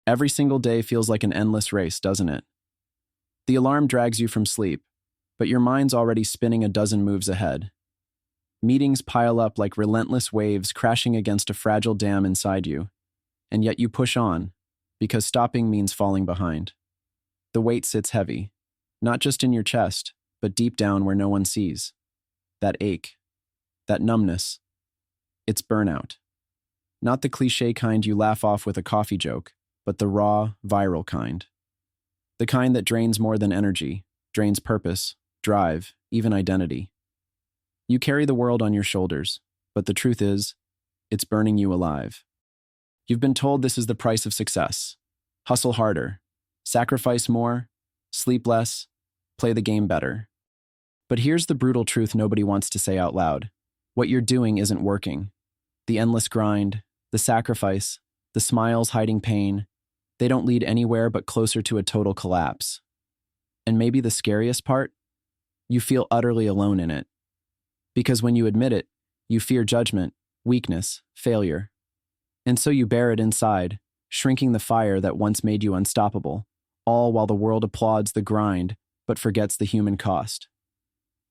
Every single day feels like an endless race, doesn't it? The alarm drags you from sleep, but your mind's already spinning a dozen moves ahead. Meetings pile up like relentless waves crashing against a fragile dam inside you, and yet you push on, because stopping means falling behind. The weight sits heavy, not just in your chest, but deep down where no one sees. That ache, that numbness. It's burnout. Not the cliche kind you laugh off with a coffee joke, but the raw, viral kind. The kind that drains more than energy, drains purpose, drive, even identity. You carry the world on your shoulders, but the truth is, it's burning you alive. You've been told this is the price of success. Hustle harder, sacrifice more, sleep less, play the game better. But here's the brutal truth nobody wants to say out loud. What you're doing isn't working. The endless grind, the sacrifice, the smiles hiding pain, they don't lead anywhere but closer to a total collapse. And maybe the scariest part? You feel utterly alone in it. Because when you admit it, you fear judgment, weakness, failure. And so you bear it inside, shrinking the fire that once made you unstoppable, all while the world applauds the grind but forgets the human cost.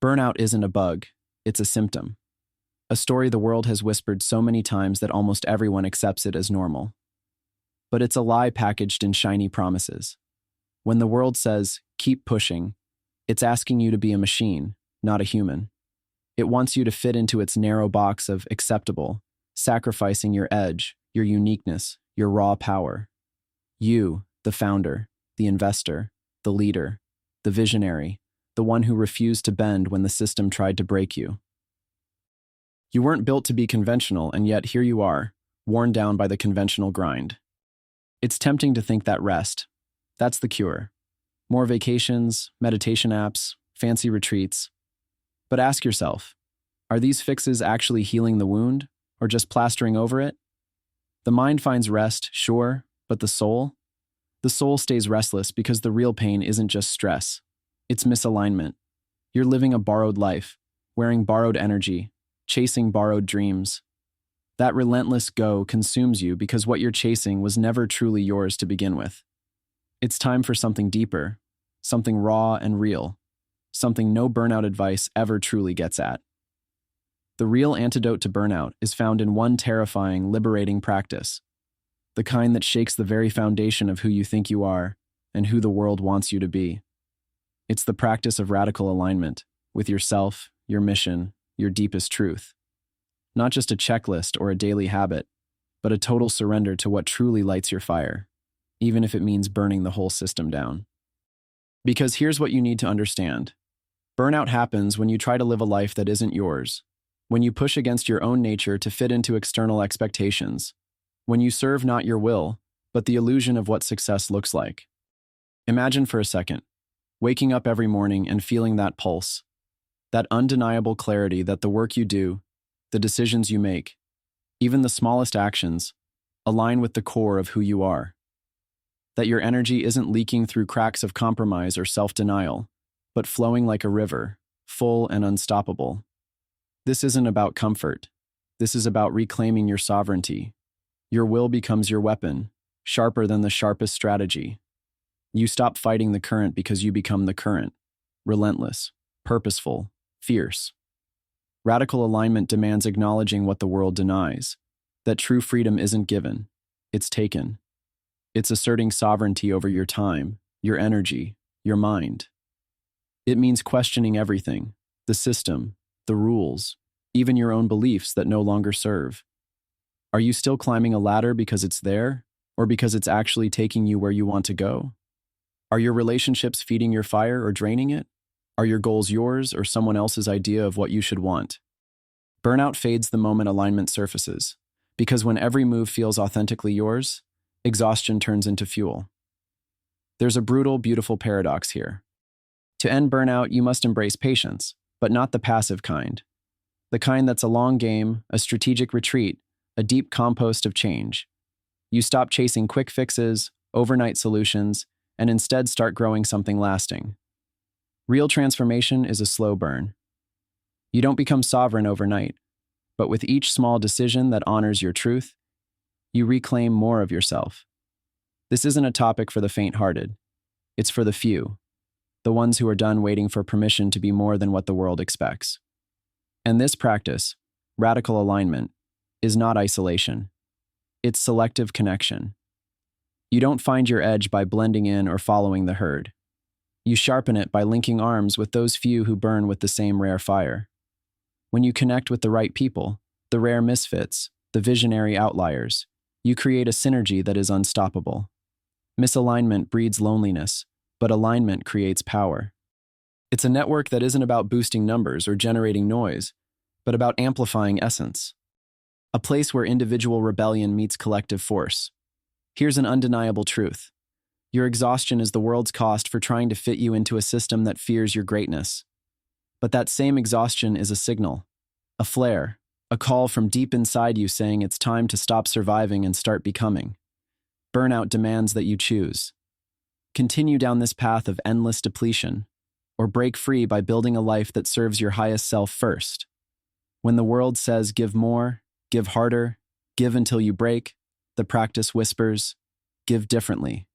Burnout isn't a bug, it's a symptom. A story the world has whispered so many times that almost everyone accepts it as normal. But it's a lie packaged in shiny promises. When the world says, keep pushing, it's asking you to be a machine, not a human. It wants you to fit into its narrow box of acceptable, sacrificing your edge, your uniqueness, your raw power. You, the founder, the investor, the leader, the visionary, the one who refused to bend when the system tried to break you. You weren't built to be conventional, and yet here you are, worn down by the conventional grind. It's tempting to think that rest, that's the cure. More vacations, meditation apps, fancy retreats. But ask yourself, are these fixes actually healing the wound, or just plastering over it? The mind finds rest, sure, but the soul? The soul stays restless because the real pain isn't just stress. It's misalignment. You're living a borrowed life, wearing borrowed energy, chasing borrowed dreams. That relentless go consumes you because what you're chasing was never truly yours to begin with. It's time for something deeper, something raw and real, something no burnout advice ever truly gets at. The real antidote to burnout is found in one terrifying, liberating practice, the kind that shakes the very foundation of who you think you are and who the world wants you to be. It's the practice of radical alignment with yourself, your mission, your deepest truth. Not just a checklist or a daily habit, but a total surrender to what truly lights your fire, even if it means burning the whole system down. Because here's what you need to understand. Burnout happens when you try to live a life that isn't yours, when you push against your own nature to fit into external expectations, when you serve not your will, but the illusion of what success looks like. Imagine for a second, waking up every morning and feeling that pulse, that undeniable clarity that the work you do, the decisions you make, even the smallest actions, align with the core of who you are. That your energy isn't leaking through cracks of compromise or self-denial, but flowing like a river, full and unstoppable. This isn't about comfort. This is about reclaiming your sovereignty. Your will becomes your weapon, sharper than the sharpest strategy. You stop fighting the current because you become the current, relentless, purposeful, fierce. Radical alignment demands acknowledging what the world denies, that true freedom isn't given, it's taken. It's asserting sovereignty over your time, your energy, your mind. It means questioning everything, the system, the rules, even your own beliefs that no longer serve. Are you still climbing a ladder because it's there, or because it's actually taking you where you want to go? Are your relationships feeding your fire or draining it? Are your goals yours or someone else's idea of what you should want? Burnout fades the moment alignment surfaces, because when every move feels authentically yours, exhaustion turns into fuel. There's a brutal, beautiful paradox here. To end burnout, you must embrace patience, but not the passive kind. The kind that's a long game, a strategic retreat, a deep compost of change. You stop chasing quick fixes, overnight solutions, and instead start growing something lasting. Real transformation is a slow burn. You don't become sovereign overnight, but with each small decision that honors your truth, you reclaim more of yourself. This isn't a topic for the faint-hearted. It's for the few, the ones who are done waiting for permission to be more than what the world expects. And this practice, radical alignment, is not isolation. It's selective connection. You don't find your edge by blending in or following the herd. You sharpen it by linking arms with those few who burn with the same rare fire. When you connect with the right people, the rare misfits, the visionary outliers, you create a synergy that is unstoppable. Misalignment breeds loneliness, but alignment creates power. It's a network that isn't about boosting numbers or generating noise, but about amplifying essence. A place where individual rebellion meets collective force. Here's an undeniable truth. Your exhaustion is the world's cost for trying to fit you into a system that fears your greatness. But that same exhaustion is a signal, a flare, a call from deep inside you saying it's time to stop surviving and start becoming. Burnout demands that you choose. Continue down this path of endless depletion, or break free by building a life that serves your highest self first. When the world says give more, give harder, give until you break, the practice whispers, give differently.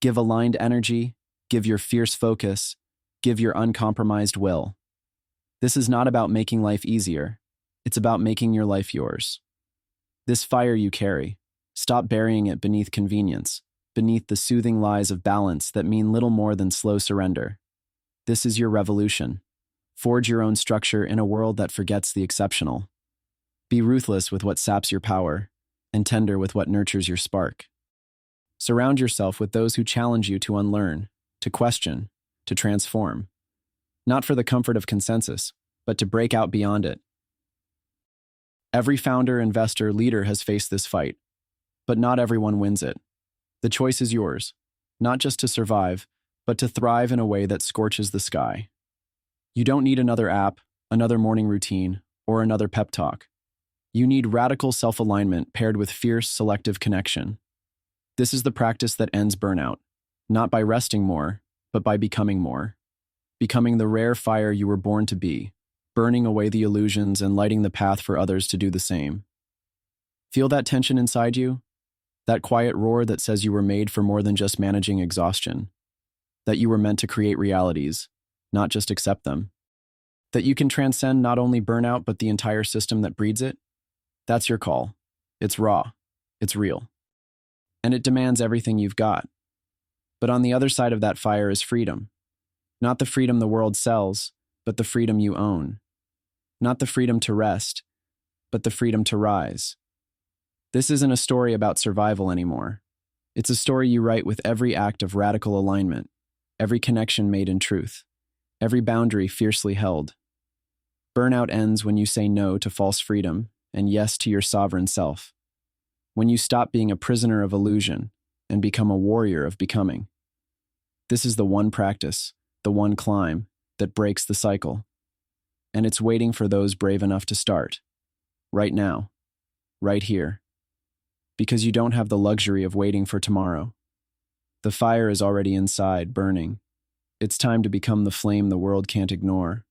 Give aligned energy, give your fierce focus, give your uncompromised will. This is not about making life easier. It's about making your life yours. This fire you carry, stop burying it beneath convenience, beneath the soothing lies of balance that mean little more than slow surrender. This is your revolution. Forge your own structure in a world that forgets the exceptional. Be ruthless with what saps your power, and tender with what nurtures your spark. Surround yourself with those who challenge you to unlearn, to question, to transform. Not for the comfort of consensus, but to break out beyond it. Every founder, investor, leader has faced this fight, but not everyone wins it. The choice is yours, not just to survive, but to thrive in a way that scorches the sky. You don't need another app, another morning routine, or another pep talk. You need radical self-alignment paired with fierce selective connection. This is the practice that ends burnout, not by resting more, but by becoming more. Becoming the rare fire you were born to be, burning away the illusions and lighting the path for others to do the same. Feel that tension inside you? That quiet roar that says you were made for more than just managing exhaustion. That you were meant to create realities, not just accept them. That you can transcend not only burnout but the entire system that breeds it? That's your call. It's raw. It's real. And it demands everything you've got. But on the other side of that fire is freedom. Not the freedom the world sells, but the freedom you own. Not the freedom to rest, but the freedom to rise. This isn't a story about survival anymore. It's a story you write with every act of radical alignment, every connection made in truth, every boundary fiercely held. Burnout ends when you say no to false freedom and yes to your sovereign self. When you stop being a prisoner of illusion and become a warrior of becoming. This is the one practice, the one climb, that breaks the cycle. And it's waiting for those brave enough to start. Right now. Right here. Because you don't have the luxury of waiting for tomorrow. The fire is already inside, burning. It's time to become the flame the world can't ignore.